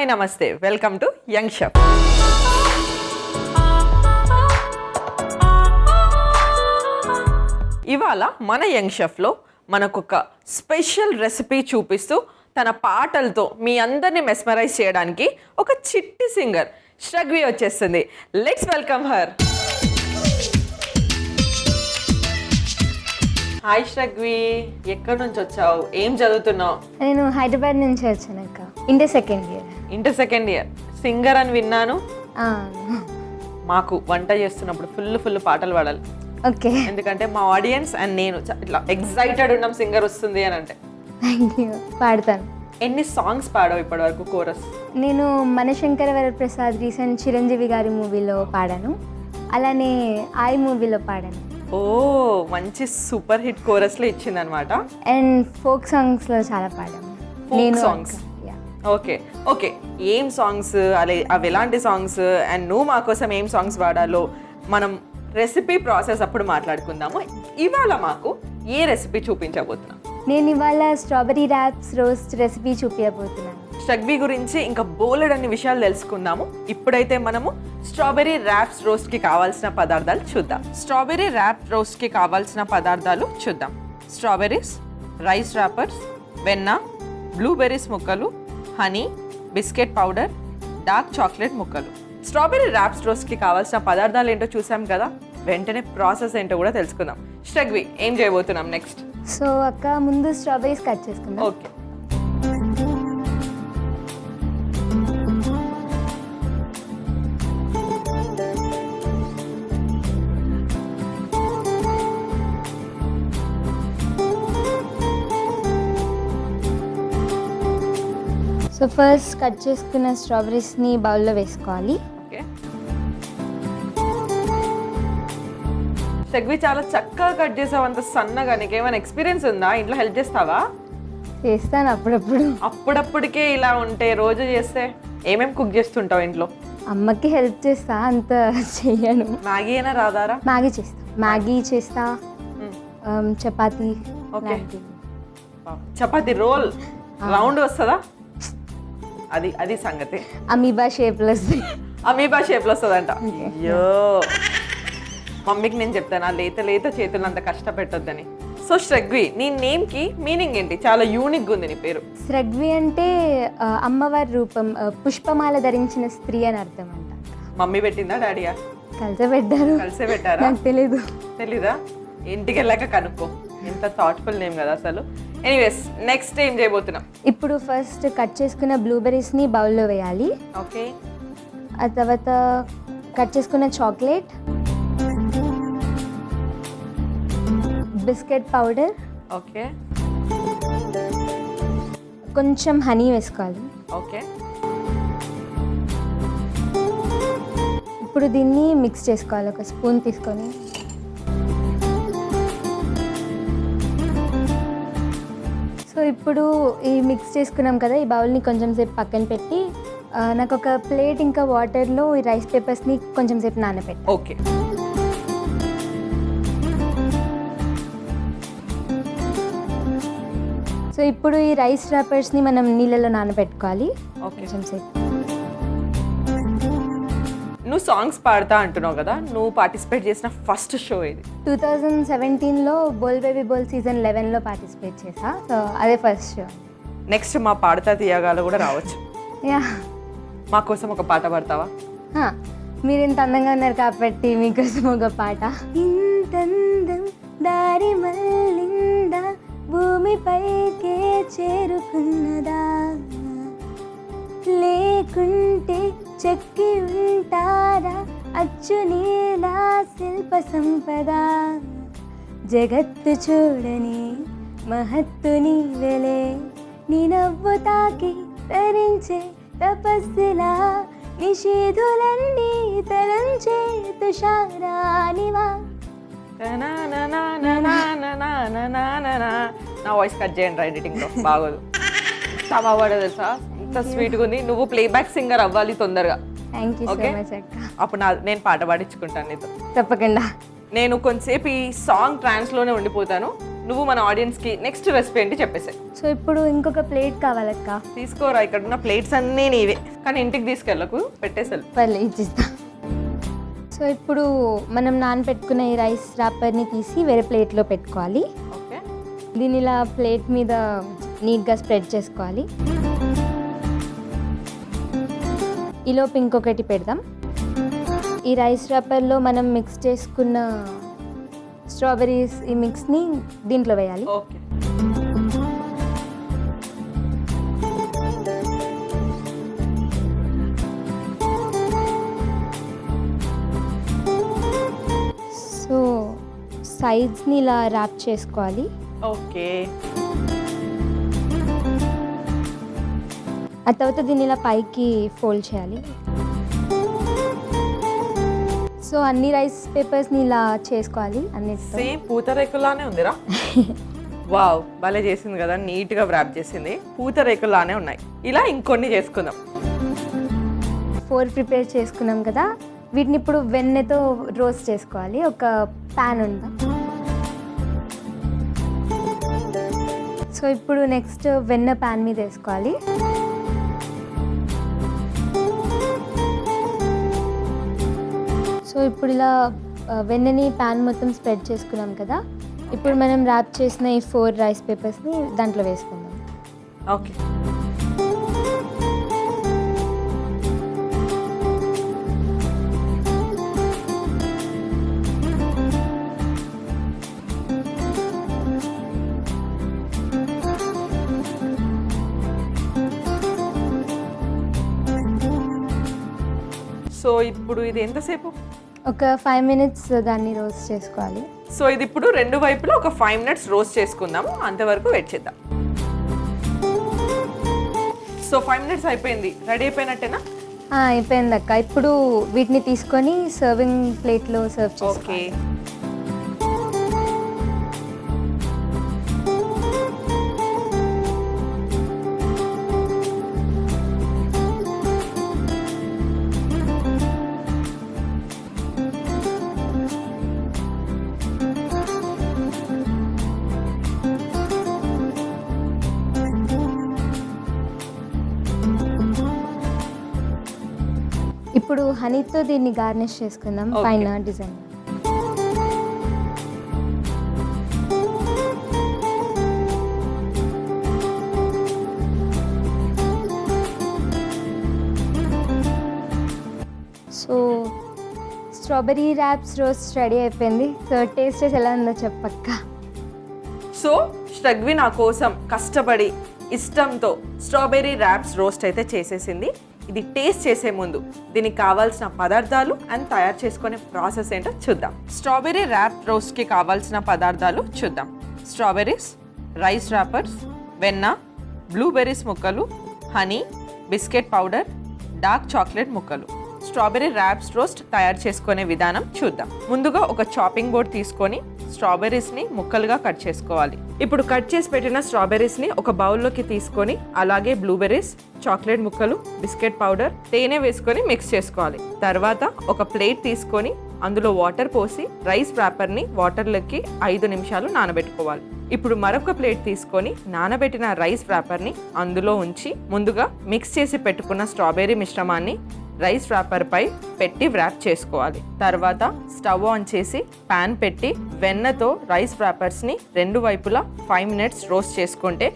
Hi నమస్తే, welcome to young chef. ఇవాళ మన యంగ్ షెఫ్లో మనకొక స్పెషల్ రెసిపీ చూపిస్తూ తన పాటలతో మీ అందరినీ మెస్మరైజ్ చేయడానికి ఒక చిట్టి సింగర్ శ్రగ్వి వచ్చేస్తుంది. Let's welcome her. Hi Shragvi, ఎక్కడి నుంచి వచ్చావు, ఏం చదువుతున్నావు? నేను హైదరాబాద్ నుంచి వచ్చానక్క. Inter second year. సింగర్ అని విన్నాను. మాకు వంట చేస్తున్నప్పుడు ఫుల్ పాటలు పాడాలి. ఓకే, ఎందుకంటే మా ఆడియన్స్ అండ్ నేను ఇట్లా ఎక్సైటెడ్ ఉన్నాం సింగర్ వస్తుంది అని అంటే. Thank you. పాడతాను. ఎన్ని సాంగ్స్ పాడావు ఇప్పటి వరకు కోరస్? నేను మనశంకర వరప్రసాద్ రీసెంట్ చిరంజీవి గారి మూవీలో పాడాను, అలానే ఐ మూవీలో పాడాను. ఓ, మంచి సూపర్ హిట్ కోరస్లో ఇచ్చింది అనమాట. అండ్ ఫోక్ సాంగ్స్లో చాలా పాడాను. నేను సాంగ్స్. ఓకే ఓకే, ఏం సాంగ్స్ అవి ఎలాంటి సాంగ్స్ అండ్ నువ్వు మా కోసం ఏం సాంగ్స్ పాడాలో మనం రెసిపీ ప్రాసెస్ అప్పుడు మాట్లాడుకుందాము. ఇవాళ మాకు ఏ రెసిపీ చూపించబోతున్నాం? నేను ఇవాళ స్ట్రాబెరీ ర్యాప్స్ రోస్ట్ రెసిపీ చూపించబోతున్నాను. శ్రగ్వి గురించి ఇంకా బోలెడ్ అన్ని విషయాలు తెలుసుకుందాము. ఇప్పుడైతే మనము స్ట్రాబెరీ ర్యాప్స్ రోస్ట్కి కావాల్సిన పదార్థాలు చూద్దాం. స్ట్రాబెరీ ర్యాప్ రోస్ట్కి కావాల్సిన పదార్థాలు చూద్దాం. స్ట్రాబెర్రీస్, రైస్ ర్యాపర్స్, వెన్న, బ్లూబెర్రీస్ ముక్కలు, honey, biscuit powder, dark chocolate ముక్కలు. స్ట్రాబెరీ ర్యాప్స్ రోస్ట్కి కావాల్సిన పదార్థాలు ఏంటో చూసాం కదా, వెంటనే ప్రాసెస్ ఏంటో కూడా తెలుసుకుందాం. శ్రగ్వి, ఏం చేయబోతున్నాం నెక్స్ట్? సో అక్క, ముందు స్ట్రాబెరీస్ కట్ చేసుకుందాం. ఓకే. సో ఫస్ట్ కట్ చేసుకున్న స్ట్రాబెరీస్ని బౌల్లో వేసుకోవాలి. ఓకే. శ్రగ్వి, చాలా చక్కగా కట్ చేసావు, అంత సన్నగా. నీకేమైనా ఎక్స్పీరియన్స్ ఉందా? ఇంట్లో హెల్ప్ చేస్తావా? చేస్తాను అప్పుడప్పుడు. అప్పుడప్పుడికే ఇలా ఉంటే రోజు చేస్తే ఏమేమి కుక్ చేస్తుంటావు ఇంట్లో? అమ్మకి హెల్ప్ చేస్తా, అంత చెయ్యను. మ్యాగీ అయినా రాదారా? మ్యాగీ చేస్తా, chapati. Okay. Chapati roll round వస్తుందా? అది సంగతి. అమీబా షేప్లో వస్తుంది. అమీబా షేప్లో వస్తుందంట. అయ్యో, మమ్మీకి నేను చెప్తాను ఆ లేత చేతులు అంత కష్టపెట్టొద్దని. సో శ్రగ్వి, నీ నేమ్కి మీనింగ్ ఏంటి? చాలా యూనిక్గా ఉంది నీ పేరు. శ్రగ్వి అంటే అమ్మవారి రూపం, పుష్పమాల ధరించిన స్త్రీ అని అర్థం అంట. మమ్మీ పెట్టిందా, డాడీయా? కలిసే పెట్టారా? నాకు తెలీదా? ఇంటికి వెళ్ళాక కనుక్కో. ఎంత థాట్ఫుల్ నేమ్ కదా అసలు. ఎనీవేస్, నెక్స్ట్ ఏం చేయబోతున్నాం? ఇప్పుడు ఫస్ట్ కట్ చేసుకున్న బ్లూబెర్రీస్ని బౌల్లో వేయాలి. ఓకే. ఆ తర్వాత కట్ చేసుకున్న చాక్లెట్, బిస్కెట్ పౌడర్, ఓకే, కొంచెం హనీ వేసుకోవాలి. ఓకే. ఇప్పుడు దీన్ని మిక్స్ చేసుకోవాలి, ఒక స్పూన్ తీసుకొని. సో ఇప్పుడు ఈ మిక్స్ చేసుకున్నాం కదా, ఈ బౌల్ని కొంచెం సేపు పక్కన పెట్టి నాకు ఒక ప్లేట్ ఇంకా వాటర్లో ఈ రైస్ పేపర్స్ని కొంచెం సేపు నానబెట్టి. ఓకే. సో ఇప్పుడు ఈ రైస్ ర్యాపర్స్ని మనం నీళ్ళలో నానబెట్టుకోవాలి కొంచెం సేపు. నువ్వు సాంగ్స్ పాడతా అంటున్నావు కదా, నువ్వు పార్టిసిపేట్ చేసిన ఫస్ట్ షో ఇది? 2017లో బోల్ బేబీ బోల్ సీజన్ 11లో పార్టిసిపేట్ చేసా. సో అదే ఫస్ట్ షో. నెక్స్ట్ మా పాడతా తీయగాలు కూడా రావచ్చు. యా. మా కోసం ఒక పాట పాడతావా? మీరు ఇంత అందంగా ఉన్నారు కాబట్టి మీకోసం ఒక పాట. ఇంతందం దారి మళ్ళిందా, భూమిపైకే చేరుకున్నదా, లేకుంటే చెక్కి ఉంటారా అచ్చు నీలా శిల్ప సంపద, జగత్తు చూడని మహత్తు నీవెలే, నీ నవ్వు తాకి తరించే తపస్సులా, నిషేధులన్నీ తలంచే తుషారానివా. నా వాయిస్ కట్ చేయండి ఎడిటింగ్లో, బాగోదు. తమా పడదు తెలుసా, ఎంత స్వీట్గా ఉంది. నువ్వు ప్లేబ్యాక్ సింగర్ అవ్వాలి తొందరగా. Thank you so okay, much అక్క. అప్పుడు నేను పాట పాడించుకుంటాను నీతో. తప్పకుండా. నేను కొంతసేపు ఈ సాంగ్ ట్రాన్స్లోనే ఉండిపోతాను, నువ్వు మన ఆడియన్స్కి నెక్స్ట్ రెసిపీ ఏంటి చెప్పేసాయి. సో ఇప్పుడు ఇంకొక ప్లేట్ కావాలక్క. తీసుకోరా, ఇక్కడ ఉన్న ప్లేట్స్ అన్నీ నీవే, కానీ ఇంటికి తీసుకెళ్ళకు, పెట్టేసాను. పర్లేదు ఇచ్చిస్తా. సో ఇప్పుడు మనం నానబెట్టుకున్న ఈ రైస్ ర్యాపర్ని తీసి వేరే ప్లేట్లో పెట్టుకోవాలి. ఓకే, దీన్ని ఇలా ప్లేట్ మీద నీట్గా స్ప్రెడ్ చేసుకోవాలి. ఈలోపు ఇంకొకటి పెడదాం. ఈ రైస్ ర్యాపర్లో మనం మిక్స్ చేసుకున్న స్ట్రాబెర్రీస్ ఈ మిక్స్ని దీంట్లో వేయాలి. ఓకే. సో సైడ్స్ని ఇలా ర్యాప్ చేసుకోవాలి. ఓకే, ఆ తర్వాత దీన్ని ఇలా పైకి ఫోల్డ్ చేయాలి. సో అన్ని రైస్ పేపర్స్ని ఇలా చేసుకోవాలి అన్నిటితో. సేమ్ పూతరేకులానే ఉందిరా. వావ్, భలే చేసింది కదా, నీట్గా వ్రాప్ చేసింది. పూతరేకులానే ఉన్నాయి. ఇలా ఇంకొన్ని చేసుకుందాం. 4 ప్రిపేర్ చేసుకున్నాం కదా, వీటిని ఇప్పుడు వెన్నెతో రోస్ట్ చేసుకోవాలి. ఒక ప్యాన్ ఉందా. సో ఇప్పుడు నెక్స్ట్ వెన్న ప్యాన్ మీద వేసుకోవాలి. సో ఇప్పుడు ఇలా వెన్నని ప్యాన్ మొత్తం స్ప్రెడ్ చేసుకున్నాం కదా, ఇప్పుడు మనం ర్యాప్ చేసిన ఈ 4 రైస్ పేపర్స్ని దాంట్లో వేసుకుందాం. ఓకే, సో ఇప్పుడు ఇది ఎంతసేపు? ఒక 5 మినిట్స్ దాన్ని రోస్ట్ చేసుకోవాలి. సో ఇది ఇప్పుడు రెండు వైపులా ఒక 5 మినిట్స్ రోస్ట్ చేసుకుందాము, అంతవరకు వెయిట్ చేద్దాం. సో 5 మినిట్స్ అయిపోయింది, రెడీ అయిపోయినట్టేనా? అయిపోయింది అక్క. ఇప్పుడు వీటిని తీసుకొని సర్వింగ్ ప్లేట్లో సర్వ్ ఓకే. చేసుకోవాలి. ఇప్పుడు హనీతో దీన్ని గార్నిష్ చేసుకుందాం Okay. పైన design. So strawberry wraps roast ready అయిపోయింది. సో టేస్ట్ ఎలా ఉందో చెప్పక్క. సో శ్రగ్వి నా కోసం కష్టపడి ఇష్టంతో స్ట్రాబెర్రీ ర్యాప్స్ రోస్ట్ అయితే చేసేసింది. ఇది టేస్ట్ చేసే ముందు దీనికి కావాల్సిన పదార్థాలు అండ్ తయారు చేసుకునే ప్రాసెస్ ఏంటో చూద్దాం. స్ట్రాబెర్రీ ర్యాప్ రోస్ట్కి కావాల్సిన పదార్థాలు చూద్దాం. స్ట్రాబెర్రీస్, రైస్ ర్యాపర్స్, వెన్న, బ్లూబెర్రీస్ ముక్కలు, honey, biscuit powder, dark chocolate ముక్కలు. స్ట్రాబెర్రీ ర్యాప్స్ రోస్ట్ తయారు చేసుకునే విధానం చూద్దాం. ముందుగా ఒక చాపింగ్ బోర్డ్ తీసుకొని స్ట్రాబెర్రీస్ని ముక్కలుగా కట్ చేసుకోవాలి. ఇప్పుడు కట్ చేసి పెట్టిన స్ట్రాబెర్రీస్ని ఒక బౌల్లోకి తీసుకొని అలాగే బ్లూబెర్రీస్, చాక్లెట్ ముక్కలు, బిస్కెట్ పౌడర్, తేనె వేసుకొని మిక్స్ చేసుకోవాలి. తర్వాత ఒక ప్లేట్ తీసుకొని అందులో వాటర్ పోసి రైస్ ర్యాపర్ని వాటర్లోకి 5 నిమిషాలు నానబెట్టుకోవాలి. ఇప్పుడు మరొక ప్లేట్ తీసుకొని నానబెట్టిన రైస్ ర్యాపర్ని అందులో ఉంచి ముందుగా మిక్స్ చేసి పెట్టుకున్న స్ట్రాబెర్రీ మిశ్రమాన్ని రైస్ ర్యాపర్ పై పెట్టి వ్రాప్ చేసుకోవాలి. తర్వాత స్టవ్ ఆన్ చేసి పాన్ పెట్టి వెన్నతో రైస్ ర్యాపర్స్ని రెండు వైపులా 5 మినిట్స్ రోస్ట్ చేసుకుంటే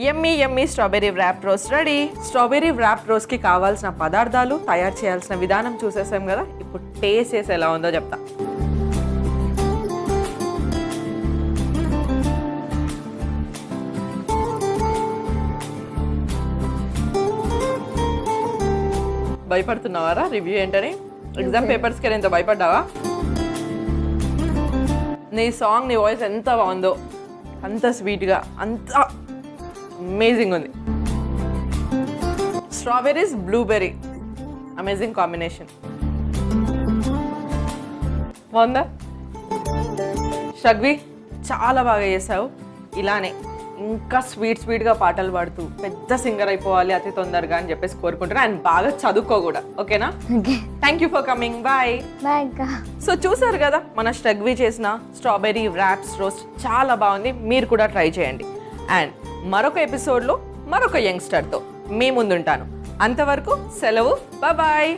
yummy yummy strawberry wrap roast ready. Strawberry wrap రోస్ట్కి కావాల్సిన పదార్థాలు, తయారు చేయాల్సిన విధానం చూసేసాం కదా. ఇప్పుడు టేస్ట్ చేసి ఎలా ఉందో చెప్తా. భయపడుతున్నావారా రివ్యూ ఏంటని? ఎగ్జామ్ పేపర్స్కి ఎంత భయపడ్డావా? నీ సాంగ్, నీ వాయిస్ ఎంత బాగుందో, అంత స్వీట్గా, అంత అమేజింగ్ ఉంది. Strawberries, blueberry, amazing combination. బాగుందా? షగ్వి చాలా బాగా చేసావు. ఇలానే ఇంకా స్వీట్గా పాటలు పాడుతూ పెద్ద సింగర్ అయిపోవాలి అతి తొందరగా అని చెప్పేసి కోరుకుంటున్నాను. అండ్ బాగా చదువుకో కూడా, ఓకేనా? Okay, thank you for coming, bye. Bye అక్క. సో చూసారు కదా మన స్ట్రగ్వి చేసిన స్ట్రాబెర్రీ ర్యాప్స్ రోస్ట్ చాలా బాగుంది. మీరు కూడా ట్రై చేయండి. అండ్ మరొక ఎపిసోడ్లో మరొక యంగ్స్టర్తో మీ ముందుంటాను. అంతవరకు సెలవు, బాయ్.